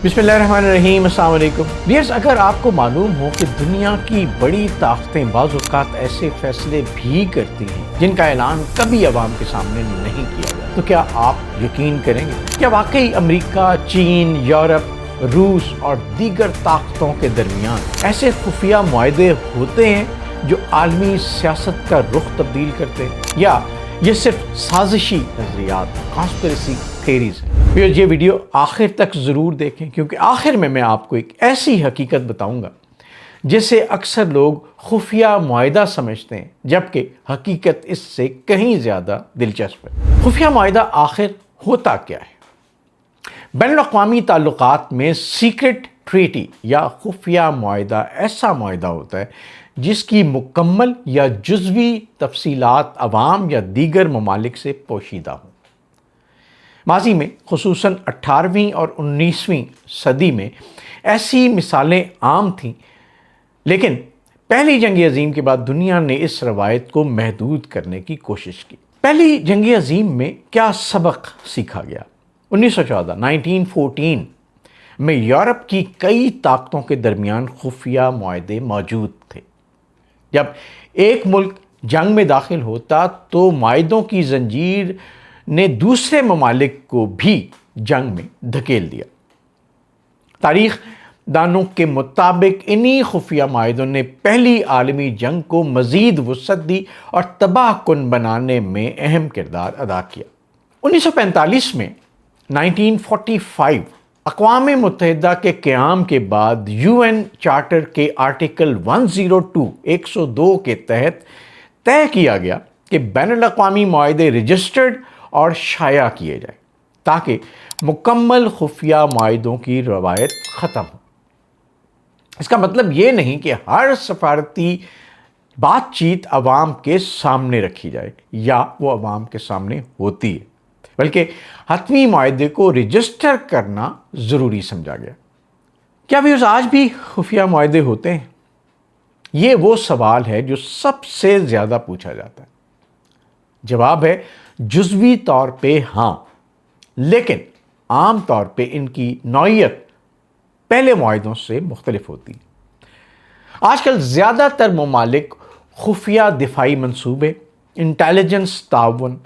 بسم اللہ الرحمن الرحیم، السلام علیکم ویئرز۔ اگر آپ کو معلوم ہو کہ دنیا کی بڑی طاقتیں بعض اوقات ایسے فیصلے بھی کرتی ہیں جن کا اعلان کبھی عوام کے سامنے نہیں کیا جاتا، تو کیا آپ یقین کریں گے؟ کیا واقعی امریکہ، چین، یورپ، روس اور دیگر طاقتوں کے درمیان ایسے خفیہ معاہدے ہوتے ہیں جو عالمی سیاست کا رخ تبدیل کرتے ہیں، یا یہ صرف سازشی نظریات، کانسپریسی تھیریز ہیں؟ یہ ویڈیو آخر تک ضرور دیکھیں، کیونکہ آخر میں آپ کو ایک ایسی حقیقت بتاؤں گا جسے اکثر لوگ خفیہ معاہدہ سمجھتے ہیں، جبکہ حقیقت اس سے کہیں زیادہ دلچسپ ہے۔ خفیہ معاہدہ آخر ہوتا کیا ہے؟ بین الاقوامی تعلقات میں سیکرٹ ٹریٹی یا خفیہ معاہدہ ایسا معاہدہ ہوتا ہے جس کی مکمل یا جزوی تفصیلات عوام یا دیگر ممالک سے پوشیدہ ہوں۔ ماضی میں خصوصاً 18ویں اور 19ویں صدی میں ایسی مثالیں عام تھیں، لیکن پہلی جنگ عظیم کے بعد دنیا نے اس روایت کو محدود کرنے کی کوشش کی۔ پہلی جنگ عظیم میں کیا سبق سیکھا گیا؟ 1914 میں یورپ کی کئی طاقتوں کے درمیان خفیہ معاہدے موجود تھے۔ جب ایک ملک جنگ میں داخل ہوتا تو معاہدوں کی زنجیر نے دوسرے ممالک کو بھی جنگ میں دھکیل دیا۔ تاریخ دانوں کے مطابق انہی خفیہ معاہدوں نے پہلی عالمی جنگ کو مزید وسعت دی اور تباہ کن بنانے میں اہم کردار ادا کیا۔ 1945 میں 1945 اقوام متحدہ کے قیام کے بعد UN چارٹر کے آرٹیکل 102 کے تحت طے کیا گیا کہ بین الاقوامی معاہدے رجسٹرڈ اور شائع کیے جائیں تاکہ مکمل خفیہ معاہدوں کی روایت ختم ہو۔ اس کا مطلب یہ نہیں کہ ہر سفارتی بات چیت عوام کے سامنے رکھی جائے یا وہ عوام کے سامنے ہوتی ہے، بلکہ حتمی معاہدے کو رجسٹر کرنا ضروری سمجھا گیا۔ کیا ویئرز آج بھی خفیہ معاہدے ہوتے ہیں؟ یہ وہ سوال ہے جو سب سے زیادہ پوچھا جاتا ہے۔ جواب ہے جزوی طور پہ ہاں، لیکن عام طور پہ ان کی نوعیت پہلے معاہدوں سے مختلف ہوتی ہے۔ آج کل زیادہ تر ممالک خفیہ دفاعی منصوبے، انٹیلیجنس تعاون،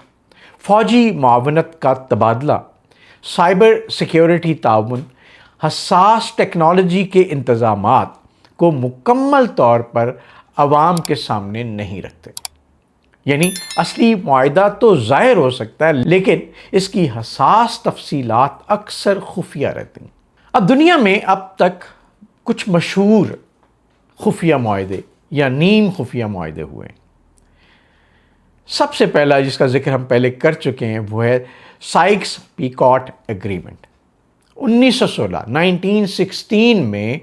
فوجی معاونت کا تبادلہ، سائبر سیکیورٹی تعاون، حساس ٹیکنالوجی کے انتظامات کو مکمل طور پر عوام کے سامنے نہیں رکھتے۔ یعنی اصلی معاہدہ تو ظاہر ہو سکتا ہے، لیکن اس کی حساس تفصیلات اکثر خفیہ رہتی ہیں۔ اب دنیا میں اب تک کچھ مشہور خفیہ معاہدے یا نیم خفیہ معاہدے ہوئے ہیں۔ سب سے پہلا جس کا ذکر ہم پہلے کر چکے ہیں وہ ہے سائکس پیکوٹ ایگریمنٹ۔ 1916 میں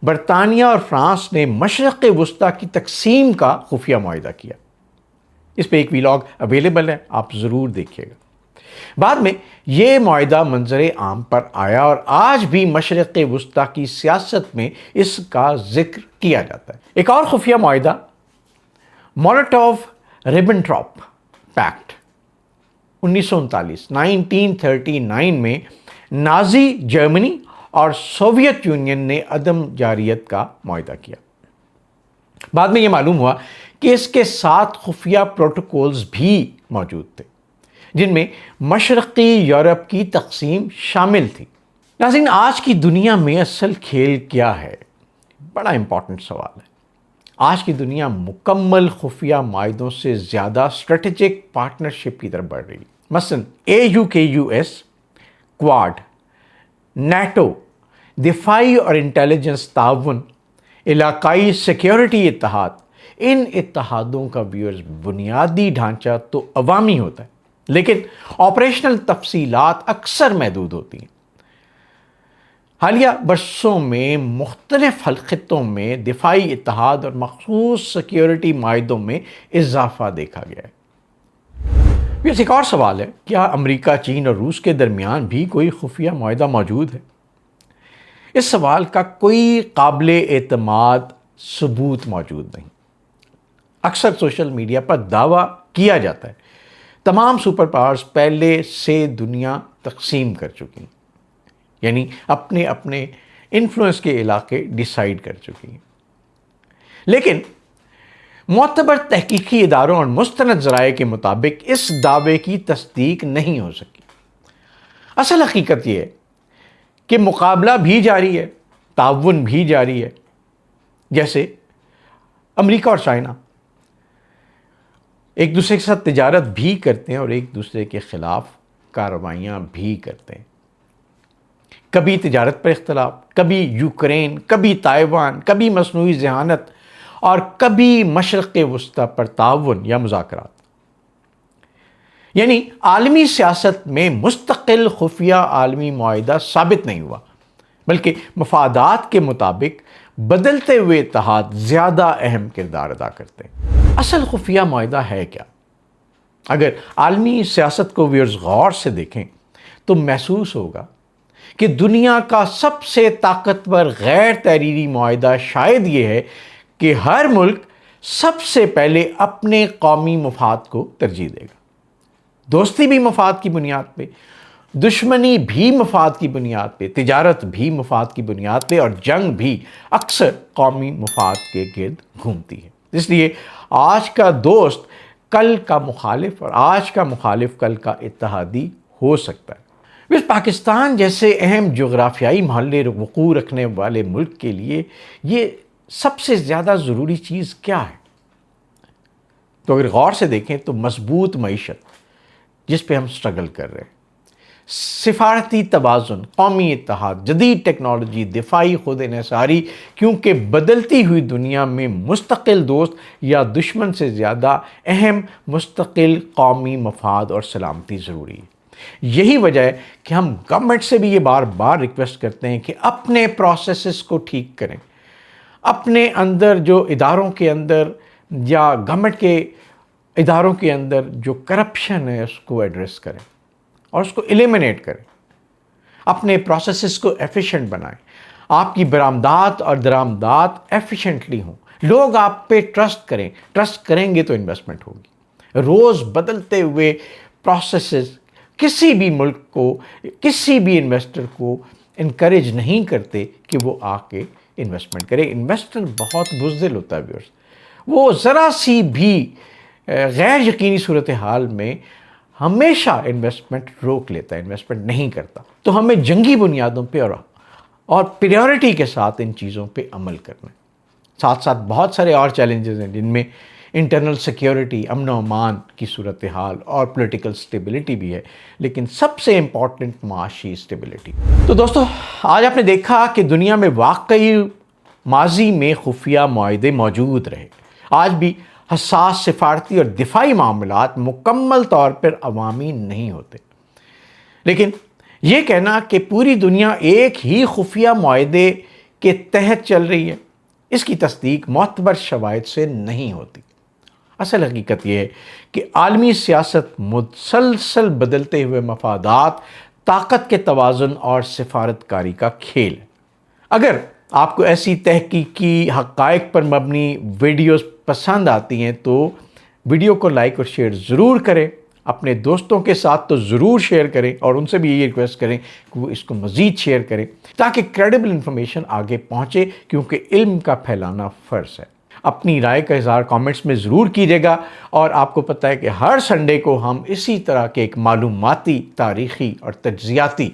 برطانیہ اور فرانس نے مشرق وسطیٰ کی تقسیم کا خفیہ معاہدہ کیا۔ اس پہ ایک ویلاگ اویلیبل ہے، آپ ضرور دیکھیے گا۔ بعد میں یہ معاہدہ منظر عام پر آیا اور آج بھی مشرق وسطیٰ کی سیاست میں اس کا ذکر کیا جاتا ہے۔ ایک اور خفیہ معاہدہ مولوٹوف ربنٹراپ پیکٹ 1939 میں نازی جرمنی اور سوویت یونین نے عدم جارحیت کا معاہدہ کیا۔ بعد میں یہ معلوم ہوا کہ اس کے ساتھ خفیہ پروٹوکولز بھی موجود تھے جن میں مشرقی یورپ کی تقسیم شامل تھی۔ ناظرین، آج کی دنیا میں اصل کھیل کیا ہے؟ بڑا امپورٹنٹ سوال ہے۔ آج کی دنیا مکمل خفیہ معاہدوں سے زیادہ اسٹریٹجک پارٹنرشپ کی طرف بڑھ رہی ہے۔ مثلاً AUKUS، کواد، نیٹو، دفاعی اور انٹیلیجنس تعاون، علاقائی سیکیورٹی اتحاد۔ ان اتحادوں کا ویئرز بنیادی ڈھانچہ تو عوامی ہوتا ہے، لیکن آپریشنل تفصیلات اکثر محدود ہوتی ہیں۔ حالیہ برسوں میں مختلف خطوں میں دفاعی اتحاد اور مخصوص سیکیورٹی معاہدوں میں اضافہ دیکھا گیا ہے۔ یہ ایک اور سوال ہے، کیا امریکہ، چین اور روس کے درمیان بھی کوئی خفیہ معاہدہ موجود ہے؟ اس سوال کا کوئی قابل اعتماد ثبوت موجود نہیں۔ اکثر سوشل میڈیا پر دعویٰ کیا جاتا ہے تمام سپر پاورز پہلے سے دنیا تقسیم کر چکی ہیں۔ یعنی اپنے اپنے انفلوئنس کے علاقے ڈیسائیڈ کر چکی ہیں۔ لیکن معتبر تحقیقی اداروں اور مستند ذرائع کے مطابق اس دعوے کی تصدیق نہیں ہو سکی۔ اصل حقیقت یہ ہے کہ مقابلہ بھی جاری ہے، تعاون بھی جاری ہے۔ جیسے امریکہ اور چائنا ایک دوسرے کے ساتھ تجارت بھی کرتے ہیں اور ایک دوسرے کے خلاف کارروائیاں بھی کرتے ہیں۔ کبھی تجارت پر اختلاف، کبھی یوکرین، کبھی تائیوان، کبھی مصنوعی ذہانت اور کبھی مشرق وسطی پر تعاون یا مذاکرات۔ یعنی عالمی سیاست میں مستقل خفیہ عالمی معاہدہ ثابت نہیں ہوا، بلکہ مفادات کے مطابق بدلتے ہوئے اتحاد زیادہ اہم کردار ادا کرتے ہیں۔ اصل خفیہ معاہدہ ہے کیا؟ اگر عالمی سیاست کو ویورز غور سے دیکھیں تو محسوس ہوگا کہ دنیا کا سب سے طاقتور غیر تحریری معاہدہ شاید یہ ہے کہ ہر ملک سب سے پہلے اپنے قومی مفاد کو ترجیح دے گا۔ دوستی بھی مفاد کی بنیاد پہ، دشمنی بھی مفاد کی بنیاد پہ، تجارت بھی مفاد کی بنیاد پہ، اور جنگ بھی اکثر قومی مفاد کے گرد گھومتی ہے۔ اس لیے آج کا دوست کل کا مخالف اور آج کا مخالف کل کا اتحادی ہو سکتا ہے۔ پاکستان جیسے اہم جغرافیائی محلے وقوع رکھنے والے ملک کے لیے یہ سب سے زیادہ ضروری چیز کیا ہے؟ تو اگر غور سے دیکھیں تو مضبوط معیشت جس پہ ہم سٹرگل کر رہے ہیں، سفارتی توازن، قومی اتحاد، جدید ٹیکنالوجی، دفاعی خود انحصاری، کیونکہ بدلتی ہوئی دنیا میں مستقل دوست یا دشمن سے زیادہ اہم مستقل قومی مفاد اور سلامتی ضروری ہے۔ یہی وجہ ہے کہ ہم گورنمنٹ سے بھی یہ بار بار ریکویسٹ کرتے ہیں کہ اپنے پروسیسز کو ٹھیک کریں، اپنے اندر جو اداروں کے اندر یا گورنمنٹ کے اداروں کے اندر جو کرپشن ہے اس کو ایڈریس کریں اور اس کو ایلیمینیٹ کریں، اپنے پروسیسز کو ایفیشینٹ بنائیں، آپ کی برآمدات اور درآمدات ایفیشینٹلی ہوں، لوگ آپ پہ ٹرسٹ کریں گے تو انویسٹمنٹ ہوگی۔ روز بدلتے ہوئے پروسیسز کسی بھی ملک کو، کسی بھی انویسٹر کو انکریج نہیں کرتے کہ وہ آ کے انویسٹمنٹ کرے۔ انویسٹر بہت بزدل ہوتا ہے ویورز، وہ ذرا سی بھی غیر یقینی صورتحال میں ہمیشہ انویسٹمنٹ روک لیتا ہے، انویسٹمنٹ نہیں کرتا۔ تو ہمیں جنگی بنیادوں پہ اور پریورٹی کے ساتھ ان چیزوں پہ عمل کرنا ہے۔ ساتھ ساتھ بہت سارے اور چیلنجز ہیں جن میں انٹرنل سیکیورٹی، امن و امان کی صورتحال اور پولیٹیکل سٹیبلٹی بھی ہے، لیکن سب سے امپورٹنٹ معاشی سٹیبلٹی۔ تو دوستو، آج آپ نے دیکھا کہ دنیا میں واقعی ماضی میں خفیہ معاہدے موجود رہے، آج بھی حساس سفارتی اور دفاعی معاملات مکمل طور پر عوامی نہیں ہوتے، لیکن یہ کہنا کہ پوری دنیا ایک ہی خفیہ معاہدے کے تحت چل رہی ہے، اس کی تصدیق معتبر شواہد سے نہیں ہوتی۔ اصل حقیقت یہ ہے کہ عالمی سیاست مسلسل بدلتے ہوئے مفادات، طاقت کے توازن اور سفارتکاری کا کھیل ہے۔ اگر آپ کو ایسی تحقیقی حقائق پر مبنی ویڈیوز پسند آتی ہیں تو ویڈیو کو لائک اور شیئر ضرور کریں، اپنے دوستوں کے ساتھ تو ضرور شیئر کریں اور ان سے بھی یہ ریکویسٹ کریں کہ وہ اس کو مزید شیئر کریں تاکہ کریڈیبل انفارمیشن آگے پہنچے، کیونکہ علم کا پھیلانا فرض ہے۔ اپنی رائے کا اظہار کامنٹس میں ضرور کیجیے گا، اور آپ کو پتہ ہے کہ ہر سنڈے کو ہم اسی طرح کے ایک معلوماتی، تاریخی اور تجزیاتی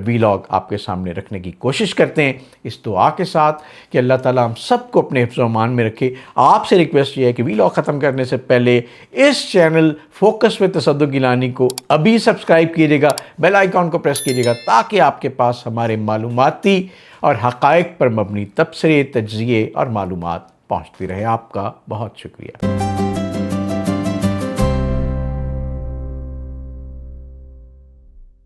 ویلاگ آپ کے سامنے رکھنے کی کوشش کرتے ہیں، اس دعا کے ساتھ کہ اللہ تعالیٰ ہم سب کو اپنے حفظ و امان میں رکھے۔ آپ سے ریکویسٹ یہ ہے کہ ویلاگ ختم کرنے سے پہلے اس چینل فوکس وتھ تصدق گیلانی کو ابھی سبسکرائب کیجیے گا، بیل آئیکن کو پریس کیجیے گا تاکہ آپ کے پاس ہمارے معلوماتی اور حقائق پر مبنی تبصرے، تجزیے اور معلومات پہنچتی رہے۔ آپ کا بہت شکریہ۔